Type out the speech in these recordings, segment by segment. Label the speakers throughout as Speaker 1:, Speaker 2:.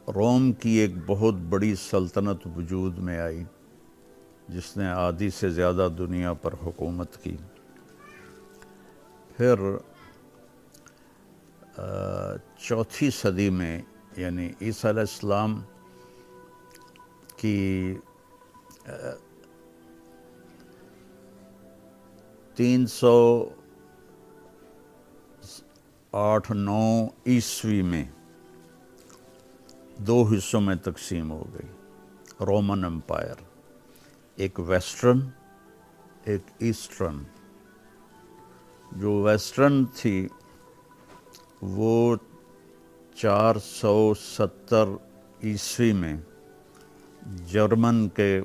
Speaker 1: روم کی ایک بہت بڑی سلطنت وجود میں آئی جس نے آدھی سے زیادہ دنیا پر حکومت کی۔ پھر چوتھی صدی میں یعنی عیسیٰ علیہ السلام کی 308-9 عیسوی میں دو حصوں میں تقسیم ہو گئی رومن امپائر، ایک ویسٹرن ایک ایسٹرن۔ جو ویسٹرن تھی وہ 470 عیسوی میں جرمن کے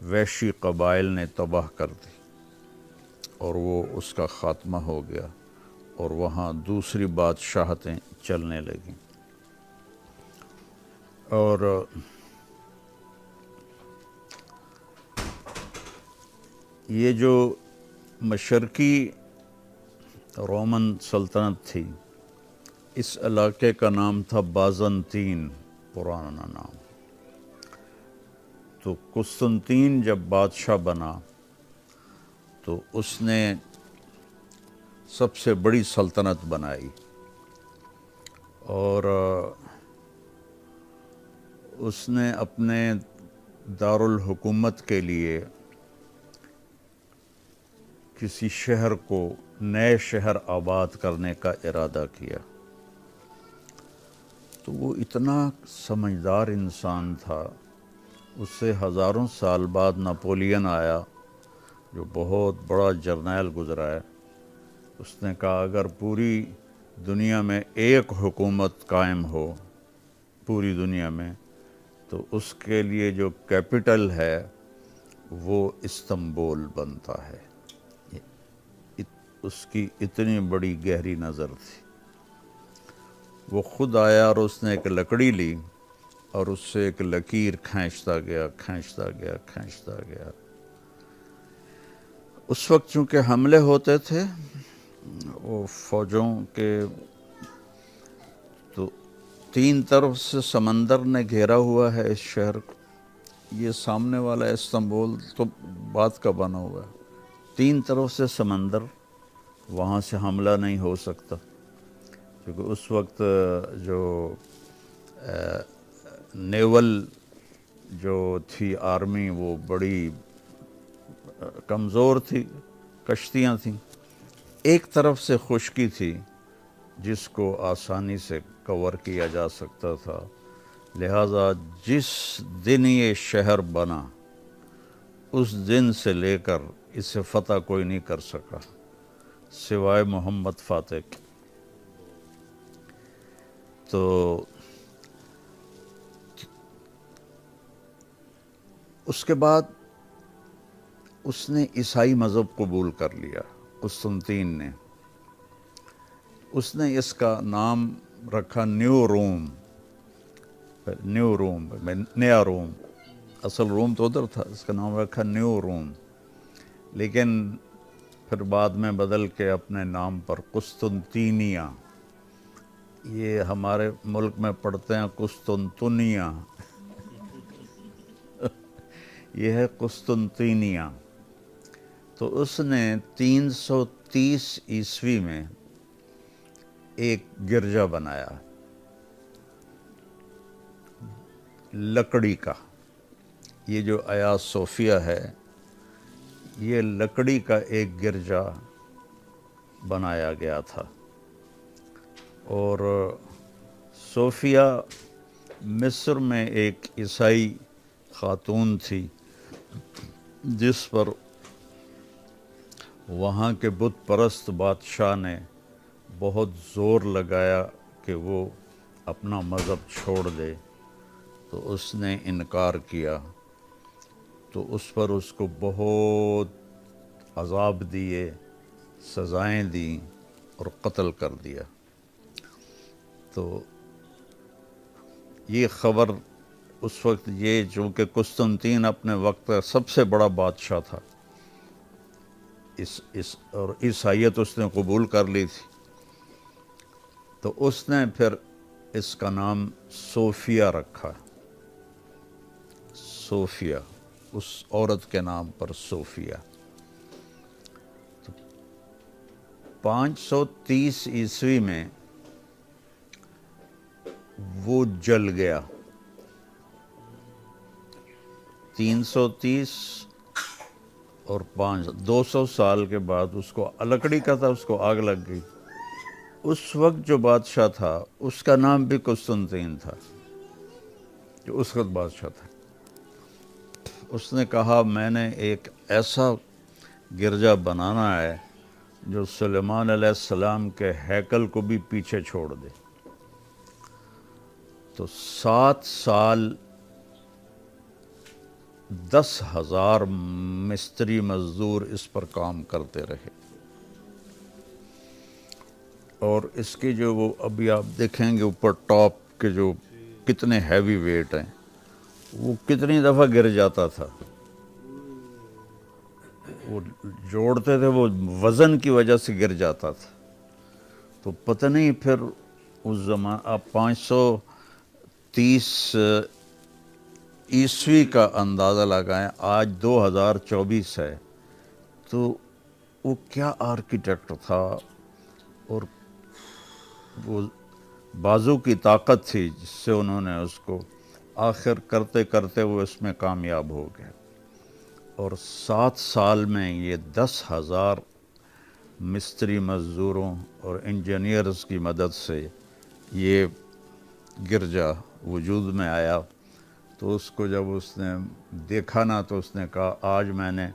Speaker 1: وحشی قبائل نے تباہ کر دی اور وہ اس کا خاتمہ ہو گیا اور وہاں دوسری بادشاہتیں چلنے لگیں۔ اور یہ جو مشرقی رومن سلطنت تھی اس علاقے کا نام تھا بازنطین، پرانا نام۔ تو قسطنطین جب بادشاہ بنا تو اس نے سب سے بڑی سلطنت بنائی اور اس نے اپنے دارالحکومت کے لیے کسی شہر کو نئے شہر آباد کرنے کا ارادہ کیا۔ تو وہ اتنا سمجھدار انسان تھا، اس سے ہزاروں سال بعد ناپولین آیا جو بہت بڑا جرنیل گزرا ہے۔ اس نے کہا اگر پوری دنیا میں ایک حکومت قائم ہو پوری دنیا میں تو اس کے لیے جو کیپٹل ہے وہ استنبول بنتا ہے۔ اس کی اتنی بڑی گہری نظر تھی۔ وہ خود آیا اور اس نے ایک لکڑی لی اور اس سے ایک لکیر کھینچتا گیا کھینچتا گیا کھینچتا گیا۔ اس وقت چونکہ حملے ہوتے تھے وہ فوجوں کے، تو 3 طرف سے سمندر نے گھیرا ہوا ہے اس شہر کو۔ یہ سامنے والا استنبول تو بعد کا بنا ہوا ہے، 3 طرف سے سمندر، وہاں سے حملہ نہیں ہو سکتا کیونکہ اس وقت جو نیول جو تھی آرمی وہ بڑی کمزور تھی، کشتیاں تھیں۔ ایک طرف سے خشکی تھی جس کو آسانی سے کور کیا جا سکتا تھا، لہٰذا جس دن یہ شہر بنا اس دن سے لے کر اسے فتح کوئی نہیں کر سکا سوائے محمد فاتح کے۔ تو اس کے بعد اس نے عیسائی مذہب قبول کر لیا قسطنطین نے۔ اس نے اس کا نام رکھا نیو روم، نیو روم، نیا روم۔ اصل روم تو ادھر تھا، اس کا نام رکھا نیو روم، لیکن پھر بعد میں بدل کے اپنے نام پر قسطنطینیہ۔ یہ ہمارے ملک میں پڑھتے ہیں قسطنطنیہ، یہ ہے قسطنطینیہ۔ تو اس نے 330 عیسوی میں ایک گرجا بنایا لکڑی کا۔ یہ جو آیا صوفیہ ہے یہ لکڑی کا ایک گرجا بنایا گیا تھا۔ اور صوفیہ مصر میں ایک عیسائی خاتون تھی جس پر وہاں کے بت پرست بادشاہ نے بہت زور لگایا کہ وہ اپنا مذہب چھوڑ دے، تو اس نے انکار کیا۔ تو اس پر اس کو بہت عذاب دیے، سزائیں دیں اور قتل کر دیا۔ تو یہ خبر اس وقت، یہ چونکہ قسطنطین اپنے وقت کا سب سے بڑا بادشاہ تھا، اور عیسائیت اس نے قبول کر لی تھی، تو اس نے پھر اس کا نام صوفیہ رکھا، صوفیہ، اس عورت کے نام پر صوفیہ۔ 530 عیسوی میں وہ جل گیا۔ 330 اور 200 سال کے بعد اس کو لکڑی کا تھا، اس کو آگ لگ گئی۔ اس وقت جو بادشاہ تھا اس کا نام بھی قسطنطین تھا، جو اس وقت بادشاہ تھا۔ اس نے کہا میں نے ایک ایسا گرجا بنانا ہے جو سلیمان علیہ السلام کے ہیکل کو بھی پیچھے چھوڑ دے۔ تو 7 سال 10,000 مستری مزدور اس پر کام کرتے رہے، اور اس کے جو وہ ابھی آپ دیکھیں گے اوپر ٹاپ کے جو کتنے ہیوی ویٹ ہیں، وہ کتنی دفعہ گر جاتا تھا۔ وہ جوڑتے تھے، وہ وزن کی وجہ سے گر جاتا تھا۔ تو پتہ نہیں پھر اس زمان آپ 530 عیسوی کا اندازہ لگائیں، آج 2024 ہے، تو وہ کیا آرکیٹیکٹ تھا، اور وہ بازو کی طاقت تھی جس سے انہوں نے اس کو آخر کرتے کرتے وہ اس میں کامیاب ہو گئے۔ اور 7 سال میں یہ 10,000 مستری مزدوروں اور انجینئرز کی مدد سے یہ گرجا وجود میں آیا۔ تو اس کو جب اس نے دیکھا نا تو اس نے کہا آج میں نے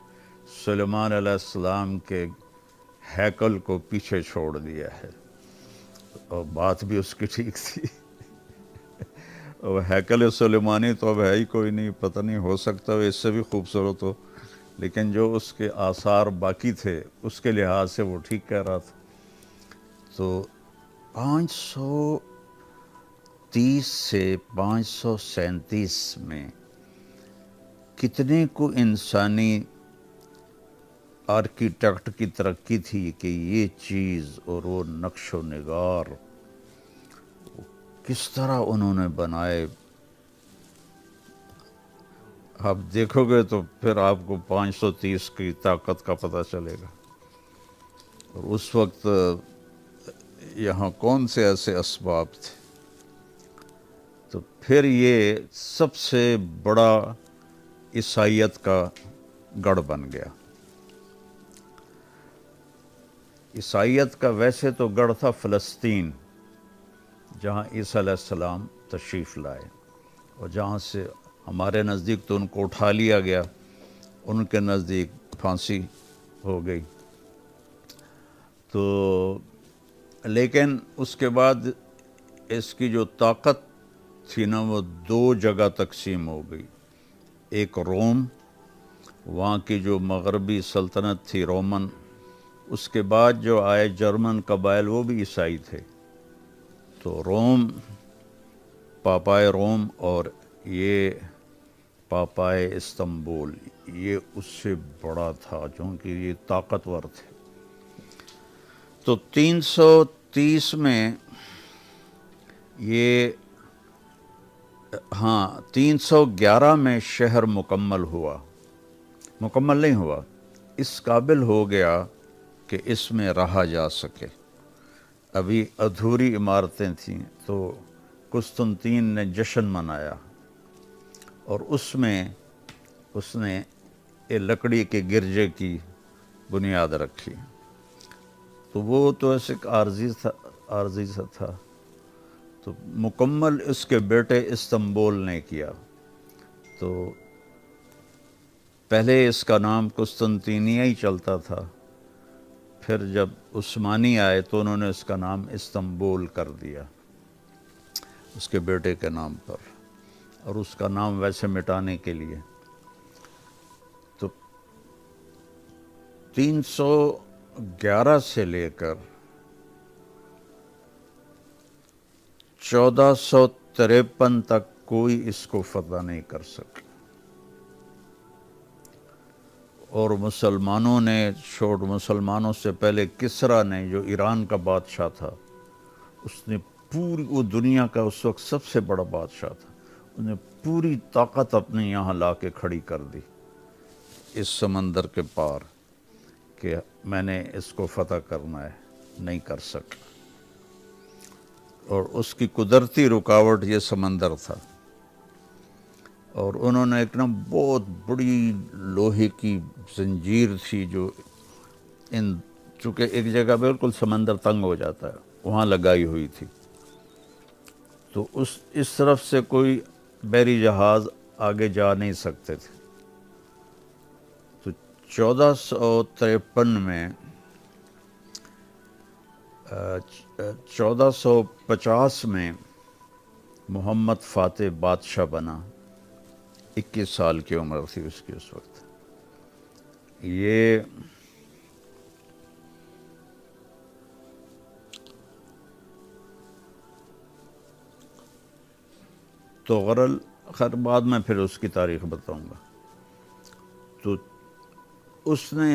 Speaker 1: سلیمان علیہ السلام کے ہیکل کو پیچھے چھوڑ دیا ہے۔ اور بات بھی اس کی ٹھیک تھی۔ اور ہیکل سلیمانی تو اب ہے ہی کوئی نہیں، پتہ نہیں ہو سکتا وہ اس سے بھی خوبصورت ہو، لیکن جو اس کے آثار باقی تھے اس کے لحاظ سے وہ ٹھیک کہہ رہا تھا۔ تو 530 سے 537 میں کتنے کو انسانی آرکیٹیکٹ کی ترقی تھی کہ یہ چیز اور وہ نقش و نگار کس طرح انہوں نے بنائے۔ آپ دیکھو گے تو پھر آپ کو 530 کی طاقت کا پتہ چلے گا۔ اور اس وقت یہاں کون سے ایسے اسباب تھے۔ تو پھر یہ سب سے بڑا عیسائیت کا گڑھ بن گیا۔ عیسائیت کا ویسے تو گڑھ تھا فلسطین، جہاں عیسیٰ علیہ السلام تشریف لائے، اور جہاں سے ہمارے نزدیک تو ان کو اٹھا لیا گیا، ان کے نزدیک پھانسی ہو گئی۔ تو لیکن اس کے بعد اس کی جو طاقت تھی نا وہ 2 جگہ تقسیم ہو گئی۔ ایک روم، وہاں کی جو مغربی سلطنت تھی رومن، اس کے بعد جو آئے جرمن قبائل وہ بھی عیسائی تھے۔ تو روم، پاپائے روم، اور یہ پاپائے استنبول، یہ اس سے بڑا تھا چونکہ یہ طاقتور تھے۔ تو 330 میں یہ 311 میں شہر مکمل ہوا، مکمل نہیں ہوا، اس قابل ہو گیا کہ اس میں رہا جا سکے۔ ابھی ادھوری عمارتیں تھیں، تو قسطنطین نے جشن منایا، اور اس میں اس نے ایک لکڑی کے گرجے کی بنیاد رکھی۔ تو وہ تو ایسے عارضی سا تھا، تو مکمل اس کے بیٹے استنبول نے کیا۔ تو پہلے اس کا نام قسطنطینیہ ہی چلتا تھا، پھر جب عثمانی آئے تو انہوں نے اس کا نام استنبول کر دیا اس کے بیٹے کے نام پر، اور اس کا نام ویسے مٹانے کے لیے۔ تو 311 سے لے کر 1453 تک کوئی اس کو فتح نہیں کر سکا، اور مسلمانوں نے مسلمانوں سے پہلے کسریٰ نے، جو ایران کا بادشاہ تھا، اس نے پوری وہ دنیا کا اس وقت سب سے بڑا بادشاہ تھا، اس نے پوری طاقت اپنے یہاں لا کے کھڑی کر دی اس سمندر کے پار کہ میں نے اس کو فتح کرنا ہے، نہیں کر سکا، اور اس کی قدرتی رکاوٹ یہ سمندر تھا۔ اور انہوں نے ایک نا بہت بڑی لوہے کی زنجیر تھی جو چونکہ ایک جگہ بالکل سمندر تنگ ہو جاتا ہے وہاں لگائی ہوئی تھی، تو اس طرف سے کوئی بحری جہاز آگے جا نہیں سکتے تھے۔ تو 1453 میں 1450 میں محمد فاتح بادشاہ بنا، 21 سال کی عمر تھی اس کی اس وقت۔ یہ تو خیر بعد میں پھر اس کی تاریخ بتاؤں گا۔ تو اس نے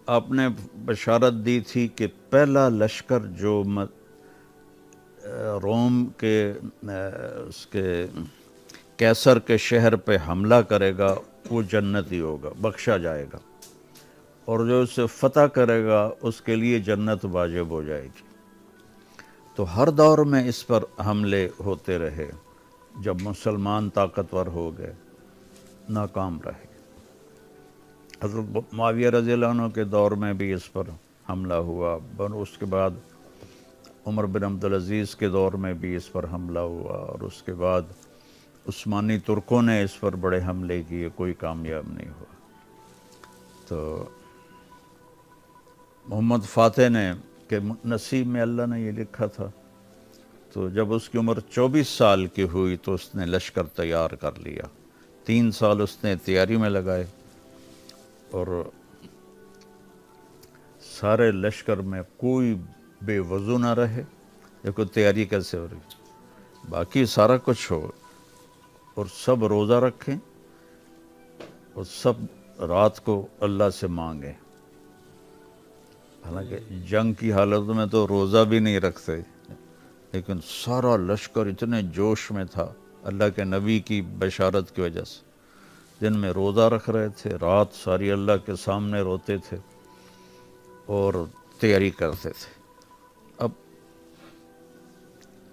Speaker 1: آپ نے بشارت دی تھی کہ پہلا لشکر جو روم کے اس کے کیسر کے شہر پہ حملہ کرے گا وہ جنتی ہوگا، بخشا جائے گا، اور جو اسے فتح کرے گا اس کے لیے جنت واجب ہو جائے گی۔ تو ہر دور میں اس پر حملے ہوتے رہے، جب مسلمان طاقتور ہو گئے ناکام رہے۔ حضرت معاویہ رضی اللہ عنہ کے دور میں بھی اس پر حملہ ہوا، اس کے بعد عمر بن عبدالعزیز کے دور میں بھی اس پر حملہ ہوا، اور اس کے بعد عثمانی ترکوں نے اس پر بڑے حملے کیے، کوئی کامیاب نہیں ہوا۔ تو محمد فاتح نے کہ نصیب میں اللہ نے یہ لکھا تھا، تو جب اس کی عمر 24 سال کی ہوئی تو اس نے لشکر تیار کر لیا۔ 3 سال اس نے تیاری میں لگائے، اور سارے لشکر میں کوئی بے وضو نہ رہے۔ دیکھو تیاری کیسے ہو رہی، باقی سارا کچھ ہو، اور سب روزہ رکھیں، اور سب رات کو اللہ سے مانگیں۔ حالانکہ جنگ کی حالت میں تو روزہ بھی نہیں رکھتے، لیکن سارا لشکر اتنے جوش میں تھا اللہ کے نبی کی بشارت کی وجہ سے، دن میں روزہ رکھ رہے تھے، رات ساری اللہ کے سامنے روتے تھے اور تیاری کرتے تھے۔ اب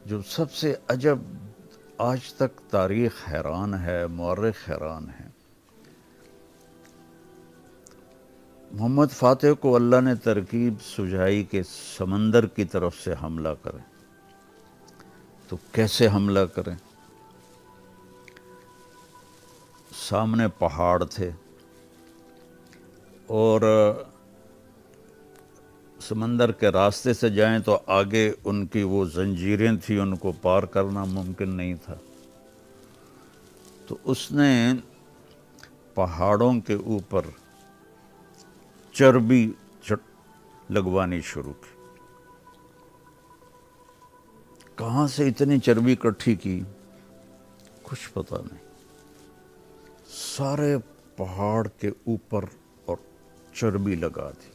Speaker 1: جو سب سے عجب، آج تک تاریخ حیران ہے، مورخ حیران ہے، محمد فاتح کو اللہ نے ترکیب سجائی کہ سمندر کی طرف سے حملہ کریں۔ تو کیسے حملہ کریں؟ سامنے پہاڑ تھے، اور سمندر کے راستے سے جائیں تو آگے ان کی وہ زنجیریں تھیں، ان کو پار کرنا ممکن نہیں تھا۔ تو اس نے پہاڑوں کے اوپر چربی لگوانی شروع کی۔ کہاں سے اتنی چربی اکٹھی کی کچھ پتہ نہیں، سارے پہاڑ کے اوپر اور چربی لگا دی،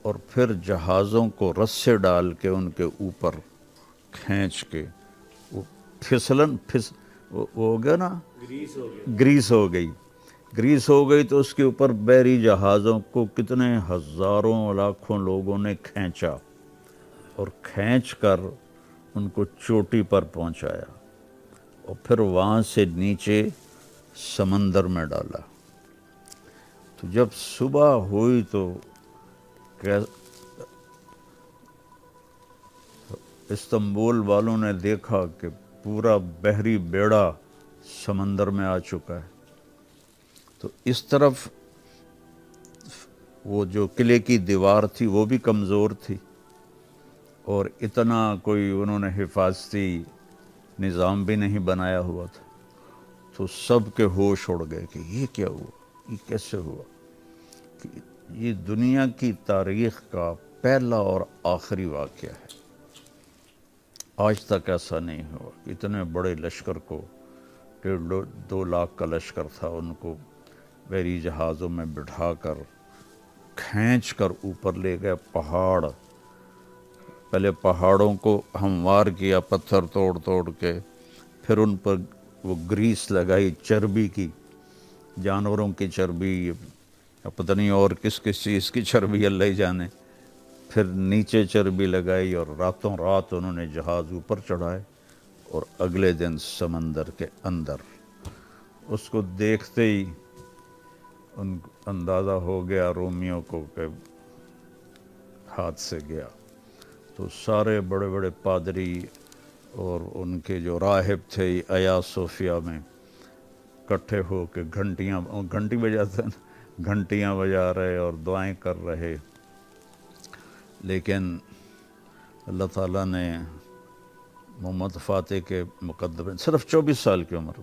Speaker 1: اور پھر جہازوں کو رسے ڈال کے ان کے اوپر کھینچ کے وہ وہ ہو گیا نا، گریس ہو گئی تو اس کے اوپر بحری جہازوں کو کتنے ہزاروں لاکھوں لوگوں نے کھینچا، اور کھینچ کر ان کو چوٹی پر پہنچایا، اور پھر وہاں سے نیچے سمندر میں ڈالا۔ تو جب صبح ہوئی تو استنبول والوں نے دیکھا کہ پورا بحری بیڑا سمندر میں آ چکا ہے۔ تو اس طرف وہ جو قلعے کی دیوار تھی وہ بھی کمزور تھی، اور اتنا کوئی انہوں نے حفاظتی نظام بھی نہیں بنایا ہوا تھا۔ تو سب کے ہوش اڑ گئے کہ یہ کیا ہوا، یہ کیسے ہوا، کہ یہ دنیا کی تاریخ کا پہلا اور آخری واقعہ ہے، آج تک ایسا نہیں ہوا۔ اتنے بڑے لشکر کو، 1.5-2 لاکھ کا لشکر تھا، ان کو بحری جہازوں میں بٹھا کر کھینچ کر اوپر لے گئے، پہاڑ پہلے پہاڑوں کو ہموار کیا پتھر توڑ توڑ کے، پھر ان پر وہ گریس لگائی چربی کی، جانوروں کی چربی، پتہ نہیں اور کس کس چیز کی چربی اللہ ہی جانے، پھر نیچے چربی لگائی، اور راتوں رات انہوں نے جہاز اوپر چڑھائے، اور اگلے دن سمندر کے اندر۔ اس کو دیکھتے ہی ان اندازہ ہو گیا رومیوں کو کہ ہاتھ سے گیا، تو سارے بڑے بڑے پادری اور ان کے جو راہب تھے آیا صوفیہ میں اکٹھے ہو کے گھنٹی بجاتے ہیں، گھنٹیاں بجا رہے اور دعائیں کر رہے، لیکن اللہ تعالیٰ نے محمد فاتح کے مقدمے، صرف 24 سال کی عمر